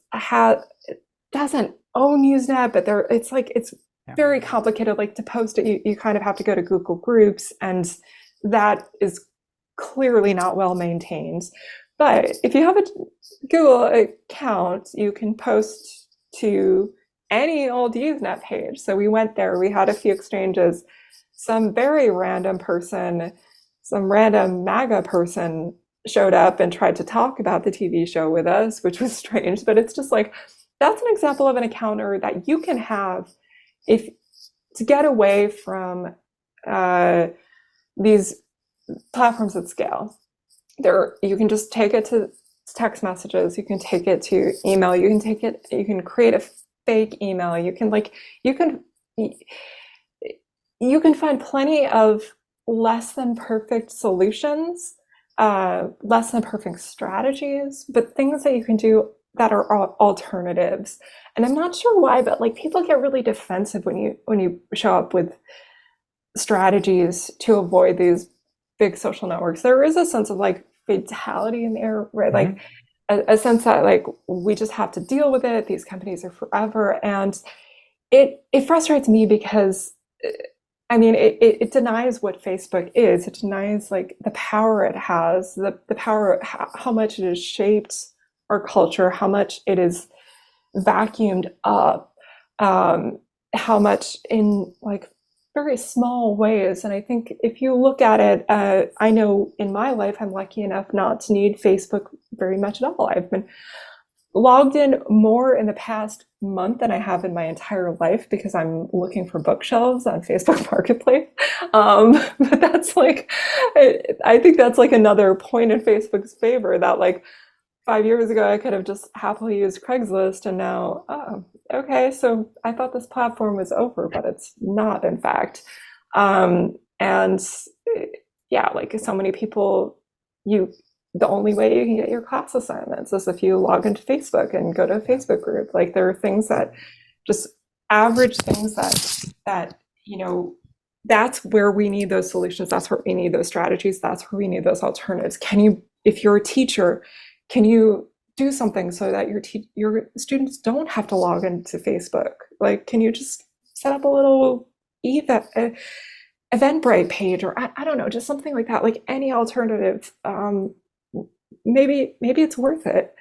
S2: doesn't own Usenet, but it's very complicated. Like to post it, you kind of have to go to Google Groups, and that is clearly not well maintained. But if you have a Google account, you can post to any old Usenet page. So we went there, we had a few exchanges. Some very random person, some random MAGA person showed up and tried to talk about the TV show with us, which was strange. But it's just like, that's an example of an encounter that you can have if to get away from these platforms at scale. You can just take it to text messages, you can take it to email, you can create a fake email, you can find plenty of less than perfect solutions, less than perfect strategies, but things that you can do that are alternatives. And I'm not sure why, but like people get really defensive when you show up with strategies to avoid these big social networks. There is a sense of like fatality in the air, right? Like a sense that like we just have to deal with it. These companies are forever, and it frustrates me because I mean it denies what Facebook is. It denies like the power it has, the power, how much it has shaped our culture, how much it is vacuumed up, how much in like very small ways. And I think if you look at it, I know in my life, I'm lucky enough not to need Facebook very much at all. I've been logged in more in the past month than I have in my entire life because I'm looking for bookshelves on Facebook Marketplace. But that's like, I think that's like another point in Facebook's favor that like 5 years ago, I could have just happily used Craigslist, and now, oh, okay, so I thought this platform was over, but it's not, in fact. And yeah, like so many people, the only way you can get your class assignments is if you log into Facebook and go to a Facebook group. Like there are things that just average things that that's where we need those solutions. That's where we need those strategies. That's where we need those alternatives. If you're a teacher, can you do something so that your students don't have to log into Facebook? Like, can you just set up a little Eventbrite page, or I don't know, just something like that, like any alternative. Maybe it's worth it.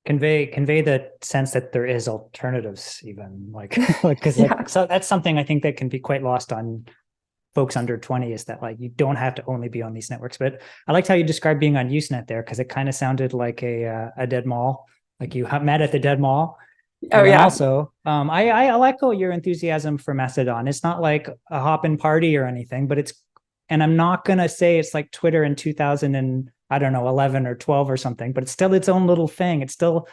S1: Convey the sense that there is alternatives, even because so that's something I think that can be quite lost on folks under 20, is that like you don't have to only be on these networks. But I liked how you described being on Usenet there, because it kind of sounded like a dead mall, like you met at the dead mall.
S2: Oh yeah.
S1: Also, I like your enthusiasm for Mastodon. It's not like a hop-in party or anything, but and I'm not gonna say it's like Twitter in 2000 and I don't know 11 or 12 or something, but it's still its own little thing. It still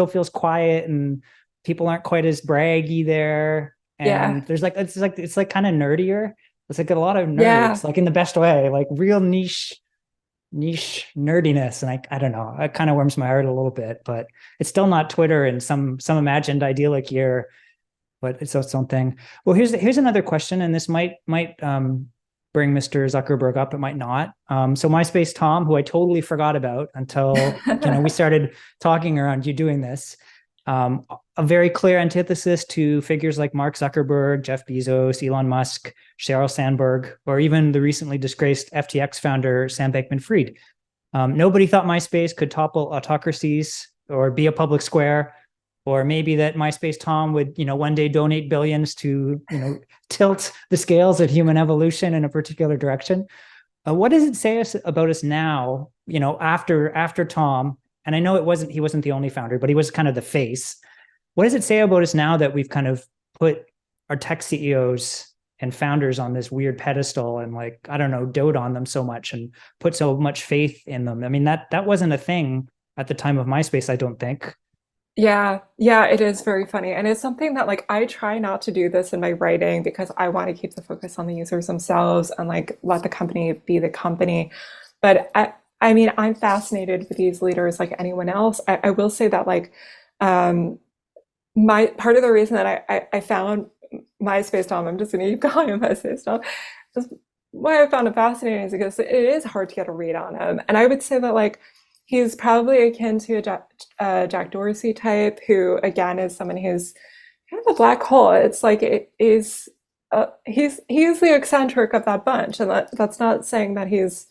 S1: feels quiet, and people aren't quite as braggy there. And there's like it's like kind of nerdier. It's like a lot of nerds, like in the best way, like real niche nerdiness. And I don't know, it kind of warms my heart a little bit, but it's still not Twitter in some imagined idyllic year, but it's its own thing. Well, here's another question, and this might bring Mr. Zuckerberg up. It might not. So MySpace Tom, who I totally forgot about until we started talking around you doing this. A very clear antithesis to figures like Mark Zuckerberg, Jeff Bezos, Elon Musk, Sheryl Sandberg, or even the recently disgraced FTX founder, Sam Bankman-Fried. Nobody thought MySpace could topple autocracies or be a public square, or maybe that MySpace Tom would, one day donate billions to, tilt the scales of human evolution in a particular direction. What does it say about us now, after Tom? And I know he wasn't the only founder, but he was kind of the face. What does it say about us now that we've kind of put our tech CEOs and founders on this weird pedestal and dote on them so much and put so much faith in them? I mean, that wasn't a thing at the time of MySpace, I don't think.
S2: Yeah, yeah, it is very funny. And it's something that like I try not to do this in my writing because I want to keep the focus on the users themselves and like let the company be the company. But I mean, I'm fascinated with these leaders like anyone else. I will say that like um my part of the reason that I found MySpace Tom, I'm just gonna keep calling him MySpace Tom, is why I found it fascinating is because it is hard to get a read on him. And I would say that like he's probably akin to a Jack Dorsey type, who again is someone who's kind of a black hole. It's like it is he's the eccentric of that bunch, and that's not saying that he's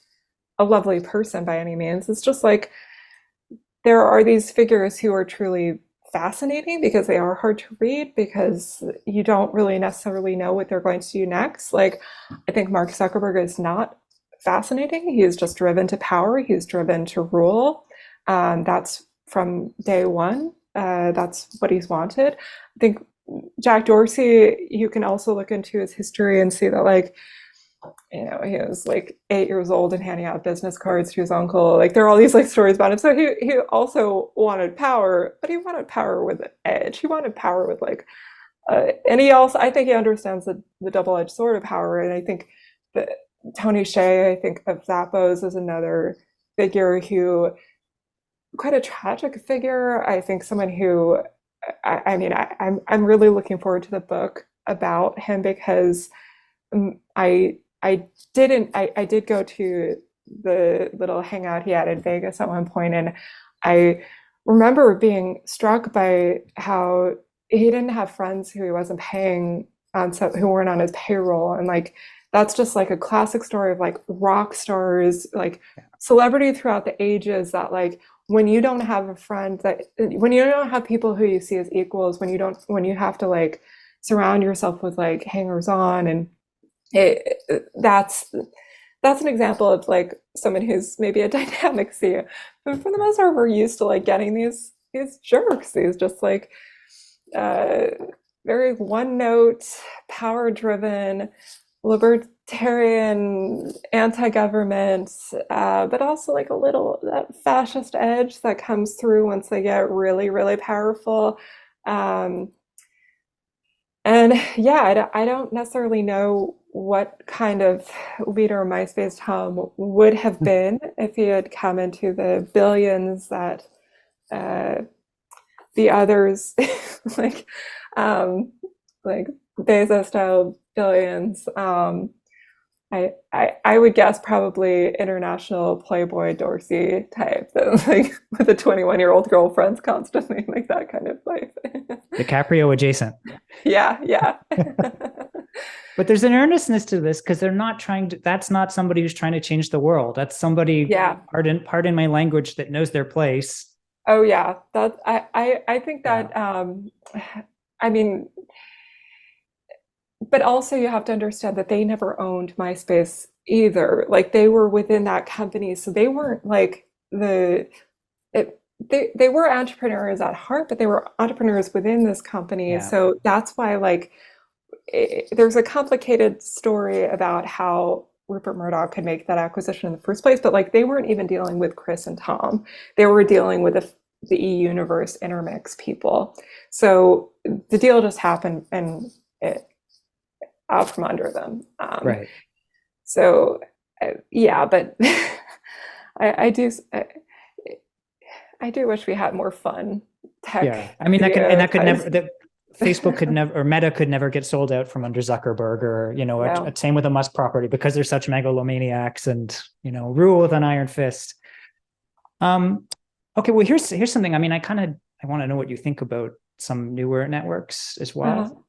S2: a lovely person by any means. It's just like there are these figures who are truly fascinating because they are hard to read because you don't really necessarily know what they're going to do next. Like, I think Mark Zuckerberg is not fascinating. He is just driven to power. He's driven to rule. That's from day one. That's what he's wanted. I think Jack Dorsey, you can also look into his history and see that, like, you know, he was like 8 years old and handing out business cards to his uncle. Like there are all these like stories about him. So he also wanted power, but he wanted power with edge. He wanted power with like, and he also, I think he understands the double-edged sword of power. And I think that Tony Hsieh, I think of Zappos as another figure who, quite a tragic figure. I think someone who, I mean, I'm really looking forward to the book about him because I did go to the little hangout he had in Vegas at one point, and I remember being struck by how he didn't have friends who he wasn't paying on, so who weren't on his payroll, and like that's just like a classic story of like rock stars, like celebrity throughout the ages, that like when you don't have a friend, that when you don't have people who you see as equals, when you have to like surround yourself with like hangers on, and that's an example of like someone who's maybe a dynamic seer. But for the most part, we're used to like getting these jerks, these just like uh, very one note, power driven, libertarian, anti-government, but also like a little that fascist edge that comes through once they get really, really powerful. Um, and yeah, I don't necessarily know what kind of leader MySpace Tom would have been if he had come into the billions that uh, the others, like um, like Bezos style billions. I would guess probably international Playboy Dorsey type, that like with a 21-year-old girlfriends constantly, like that kind of life.
S1: DiCaprio adjacent.
S2: Yeah, yeah.
S1: But there's an earnestness to this because they're not trying to, that's not somebody who's trying to change the world. That's somebody,
S2: Yeah.
S1: pardon my language, that knows their place.
S2: Oh yeah. That I think that I mean, but also you have to understand that they never owned MySpace either. Like they were within that company, so they weren't like they were entrepreneurs at heart, but they were entrepreneurs within this company.
S1: Yeah.
S2: So that's why like there's a complicated story about how Rupert Murdoch could make that acquisition in the first place, but like they weren't even dealing with Chris and Tom. They were dealing with the e-universe intermix people. So the deal just happened and it out from under them.
S1: Right.
S2: So yeah, but I do I do wish we had more fun tech.
S1: Yeah. I mean, that could
S2: videos.
S1: never, that Facebook could never, or Meta could never get sold out from under Zuckerberg, or, you know,
S2: No.
S1: same with the Musk property, because they're such megalomaniacs and, you know, rule with an iron fist. Okay, well, here's something. I mean, I want to know what you think about some newer networks as well.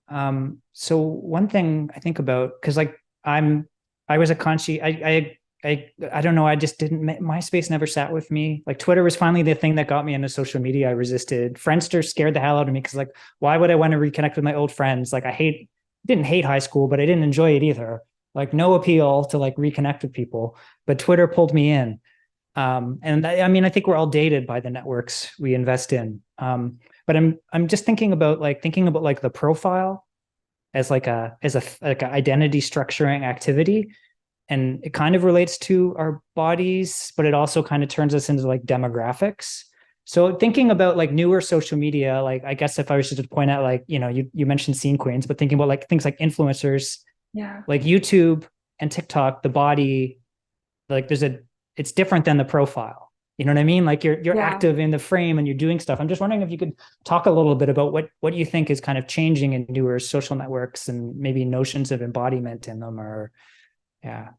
S1: So one thing I think about, because like I was a I don't know, I just didn't, MySpace never sat with me. Like Twitter was finally the thing that got me into social media. I resisted. Friendster scared the hell out of me because like, why would I want to reconnect with my old friends? Like didn't hate high school, but I didn't enjoy it either. Like no appeal to like reconnect with people, but Twitter pulled me in. And I mean, I think we're all dated by the networks we invest in. But I'm just thinking about like the profile as like like an identity structuring activity. And it kind of relates to our bodies, but it also kind of turns us into like demographics. So thinking about like newer social media, like I guess if I was to point out like, you mentioned scene queens, but thinking about like things like influencers,
S2: Yeah.
S1: like YouTube and TikTok, the body, like it's different than the profile. You know what I mean? Like you're
S2: Yeah.
S1: active in the frame and you're doing stuff. I'm just wondering if you could talk a little bit about what you think is kind of changing in newer social networks and maybe notions of embodiment in them or yeah.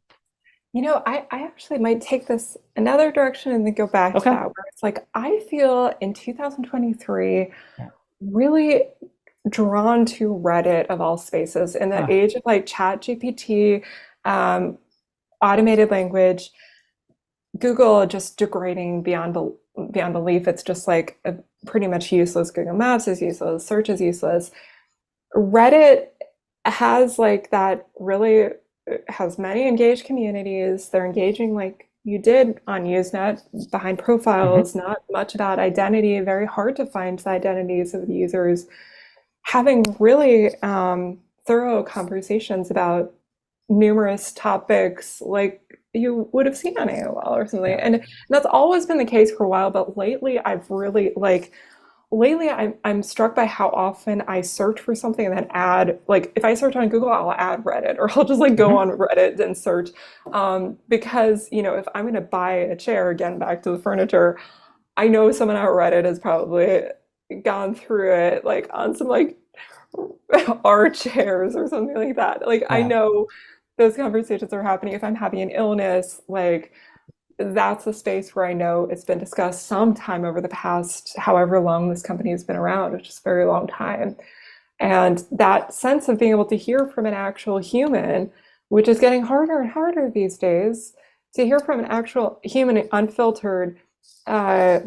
S2: I actually might take this another direction and then go back to
S1: Okay.
S2: that, where it's like I feel in 2023
S1: Yeah.
S2: really drawn to Reddit of all spaces in the
S1: Huh.
S2: age of like Chat GPT, um, automated language, Google just degrading beyond belief. It's just like pretty much useless. Google Maps is useless. Search is useless. Reddit has like that really has many engaged communities. They're engaging like you did on Usenet behind
S1: Mhm.
S2: profiles, not much about identity, very hard to find the identities of the users, having really thorough conversations about numerous topics like you would have seen on AOL or something.
S1: Yeah.
S2: And that's always been the case for a while, but lately I'm struck by how often I search for something and then add, like if I search on Google, I'll add Reddit or I'll just like go
S1: Mhm.
S2: on Reddit and search. Because, if I'm going to buy a chair, again, back to the furniture, I know someone at Reddit has probably gone through it like on some like art chairs or something like that. Like I
S1: Yeah.
S2: know those conversations are happening. If I'm having an illness, like that's a space where I know it's been discussed sometime over the past however long this company has been around, which is a very long time. And that sense of being able to hear from an actual human, which is getting harder and harder these days, to hear from an actual human unfiltered, uh,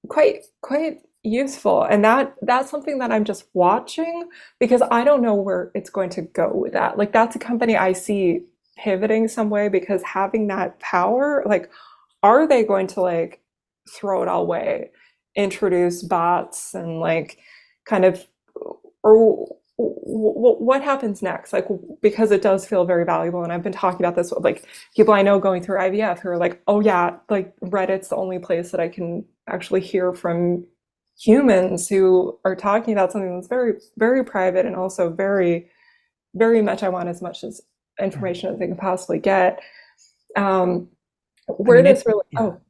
S2: quite useful. And that's something that I'm just watching because I don't know where it's going to go with that. Like that's a company I see pivoting some way because having that power, like, are they going to like throw it all away, introduce bots and like kind of, or what happens next? Like, because it does feel very valuable. And I've been talking about this with like people I know going through IVF who are like, oh yeah, like Reddit's the only place that I can actually hear from humans who are talking about something that's very, very private and also very, very much I want as much as
S1: Yeah.
S2: information as they can possibly get. Um,
S1: I
S2: where
S1: mean,
S2: this really,
S1: yeah.
S2: oh,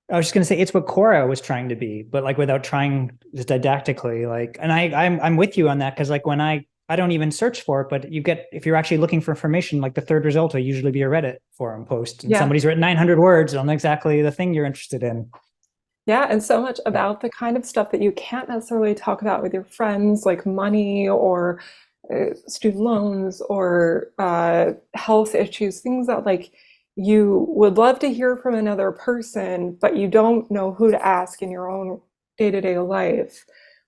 S1: I was just gonna say it's what Quora was trying to be, but like without trying just didactically. Like, and I'm with you on that because like when I don't even search for it, but you get if you're actually looking for information, like the third result will usually be a Reddit forum post, and
S2: yeah,
S1: somebody's written 900 words on exactly the thing you're interested in.
S2: yeah, and so much
S1: Yeah.
S2: about the kind of stuff that you can't necessarily talk about with your friends, like money or student loans or health issues, things that like you would love to hear from another person, but you don't know who to ask in your own day-to-day life.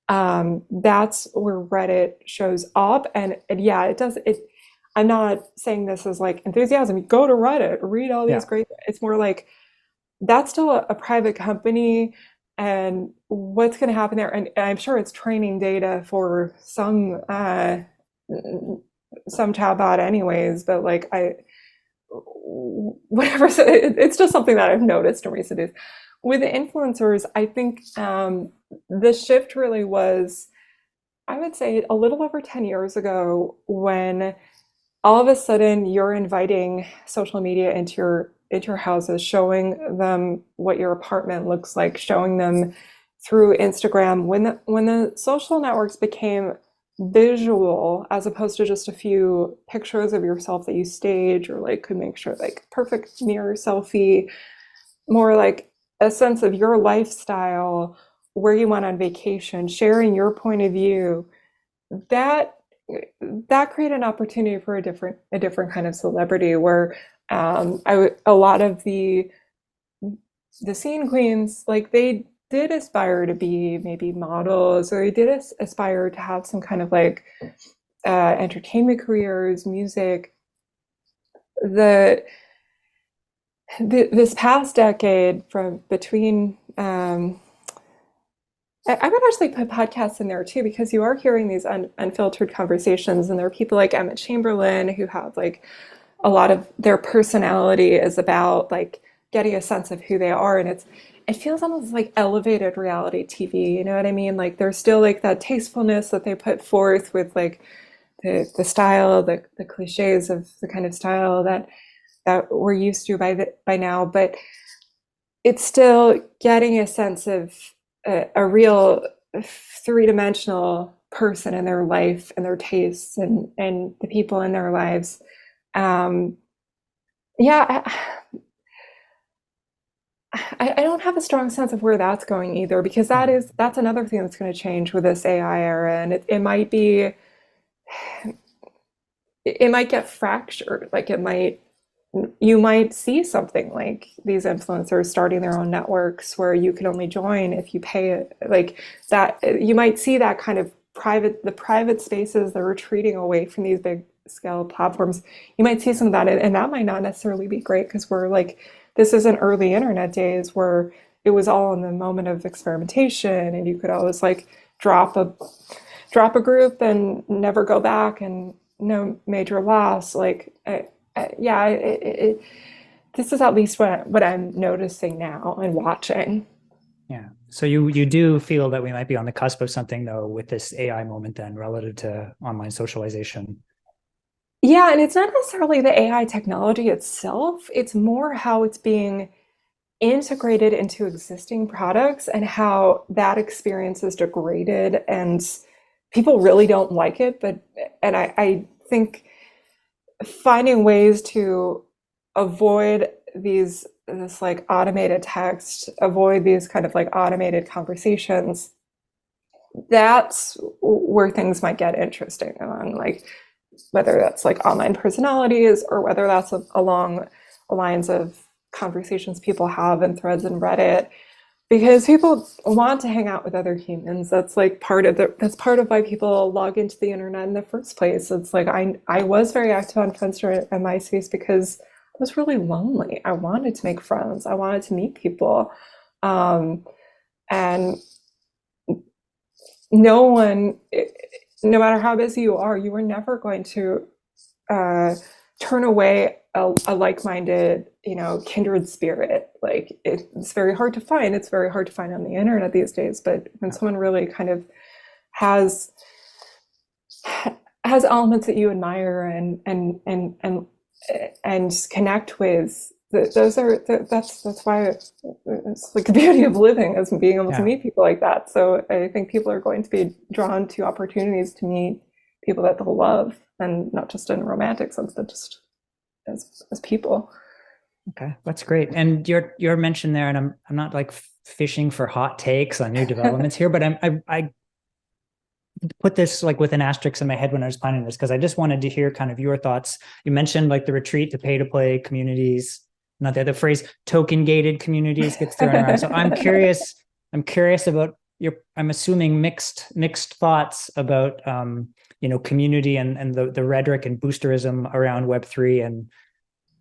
S2: That's where Reddit shows up, and yeah, it does. I'm not saying this as like enthusiasm. Go to Reddit, read all these
S1: Yeah.
S2: great. It's more like that's still a private company and what's going to happen there, and I'm sure it's training data for some chatbot anyways, but like I whatever, so it's just something that I've noticed in recent days with the influencers. I think the shift really was, I would say, a little over 10 years ago when all of a sudden you're inviting social media into your houses, showing them what your apartment looks like, showing them through Instagram. When the social networks became visual as opposed to just a few pictures of yourself that you stage or like could make sure like perfect mirror selfie, more like a sense of your lifestyle, where you went on vacation, sharing your point of view, that that created an opportunity for a different kind of celebrity where a lot of the scene queens, like they did aspire to be maybe models or they did aspire to have some kind of like entertainment careers, music. The, this past decade from between I would actually put podcasts in there too, because you are hearing these unfiltered conversations, and there are people like Emma Chamberlain who have like a lot of their personality is about like getting a sense of who they are, and it feels almost like elevated reality TV, you know what I mean? Like there's still like that tastefulness that they put forth with like the style, the cliches of the kind of style that we're used to by now, but it's still getting a sense of a real three-dimensional person in their life and their tastes and the people in their lives. Yeah, I don't have a strong sense of where that's going either, because that's another thing that's going to change with this AI era, and it might get fractured. Like you might see something like these influencers starting their own networks where you can only join if you pay it, like that. You might see that kind of private spaces that are retreating away from these big scale platforms. You might see some of that, and that might not necessarily be great, because we're like, this isn't early internet days where it was all in the moment of experimentation and you could always like drop a group and never go back and no major loss. Like yeah, this is at least what I'm noticing now and watching.
S1: Yeah. So you do feel that we might be on the cusp of something though with this AI moment then relative to online socialization.
S2: Yeah, and it's not necessarily the AI technology itself, it's more how it's being integrated into existing products and how that experience is degraded and people really don't like it. And I think finding ways to avoid this like automated text, avoid these kind of like automated conversations, that's where things might get interesting on, like whether that's like online personalities or whether that's along the lines of conversations people have in threads and Reddit, because people want to hang out with other humans. That's like that's part of why people log into the internet in the first place. It's like I was very active on Friendster and MySpace because I was really lonely. I wanted to make friends. I wanted to meet people. And no one, no matter how busy you are never going to turn away a like-minded, kindred spirit. Like it's very hard to find. It's very hard to find on the internet these days. But when someone really kind of has elements that you admire and connect with, that's why it's like the beauty of living, is being able to meet people like that. So I think people are going to be drawn to opportunities to meet people that they'll love, and not just in a romantic sense, but just as people.
S1: Okay, that's great. And your mention there, and I'm not like fishing for hot takes on new developments here, but I put this like with an asterisk in my head when I was planning this, because I just wanted to hear kind of your thoughts. You mentioned like the retreat to pay to play communities, not the phrase token gated communities gets thrown around. So I'm curious about I'm assuming mixed thoughts about community and the rhetoric and boosterism around Web3, and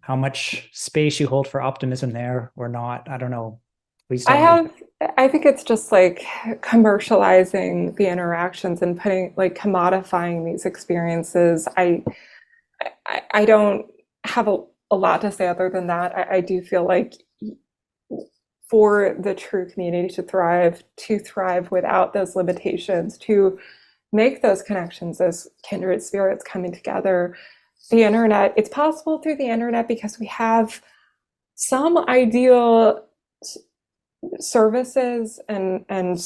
S1: how much space you hold for optimism there or not. I don't know. Please tell me.
S2: I think it's just like commercializing the interactions and commodifying these experiences. I don't have a lot to say other than that. I do feel like for the true community to thrive without those limitations, to make those connections as kindred spirits coming together, the internet, it's possible through the internet because we have some ideal services and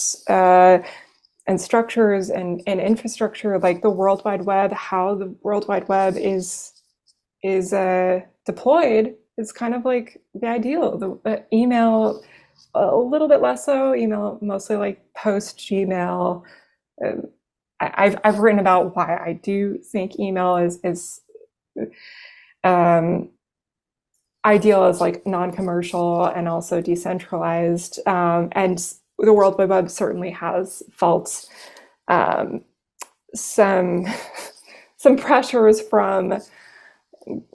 S2: structures and infrastructure, like the World Wide Web. How the World Wide Web is deployed is kind of like the ideal. The email, a little bit less so. Email mostly like post Gmail. I've written about why I do think email is ideal as like non-commercial and also decentralized, and the World Wide Web certainly has felt some pressures from.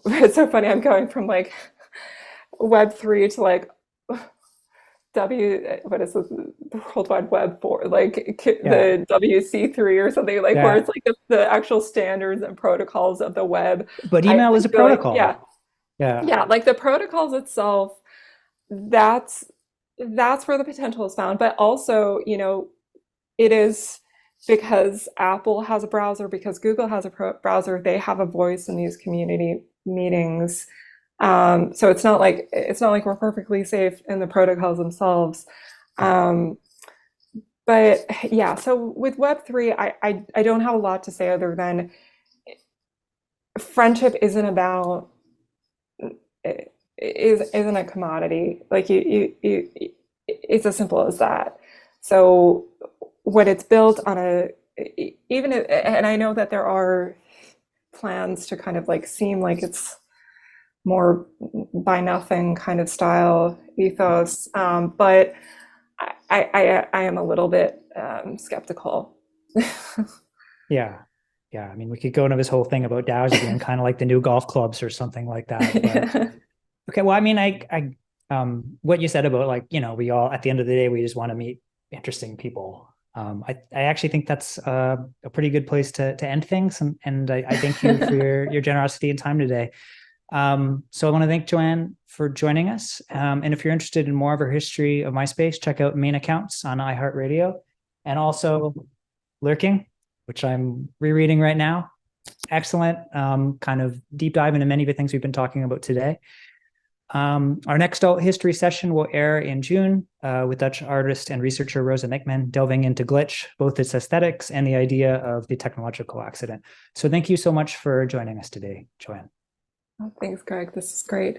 S2: It's so funny. I'm going from like Web3 to like what is it, the World Wide Web for, like the WC3 or something, like where it's like the actual standards and protocols of the web.
S1: But email is a protocol.
S2: Like the protocols itself, that's that's where the potential is found. But also, it is because Apple has a browser, because Google has a browser, they have a voice in these community meetings. So it's not like we're perfectly safe in the protocols themselves. But yeah, so with Web3, I don't have a lot to say other than friendship isn't about isn't a commodity. Like it's as simple as that. So when it's built on and I know that there are plans to kind of like seem like it's more by nothing kind of style ethos, but I am a little bit skeptical.
S1: Yeah. Yeah. I mean, we could go into this whole thing about DAOs being kind of like the new golf clubs or something like that. But okay. Well, I mean, what you said about like, we all, at the end of the day, we just want to meet interesting people. I actually think that's a pretty good place to end things. And I thank you for your generosity and time today. So I want to thank Joanne for joining us. And if you're interested in more of her history of MySpace, check out Main Accounts on iHeartRadio, and also Lurking, which I'm rereading right now. Excellent, kind of deep dive into many of the things we've been talking about today. Our next alt history session will air in June with Dutch artist and researcher Rosa Mickman, delving into glitch, both its aesthetics and the idea of the technological accident. So thank you so much for joining us today, Joanne.
S2: Oh, thanks, Greg. This is great.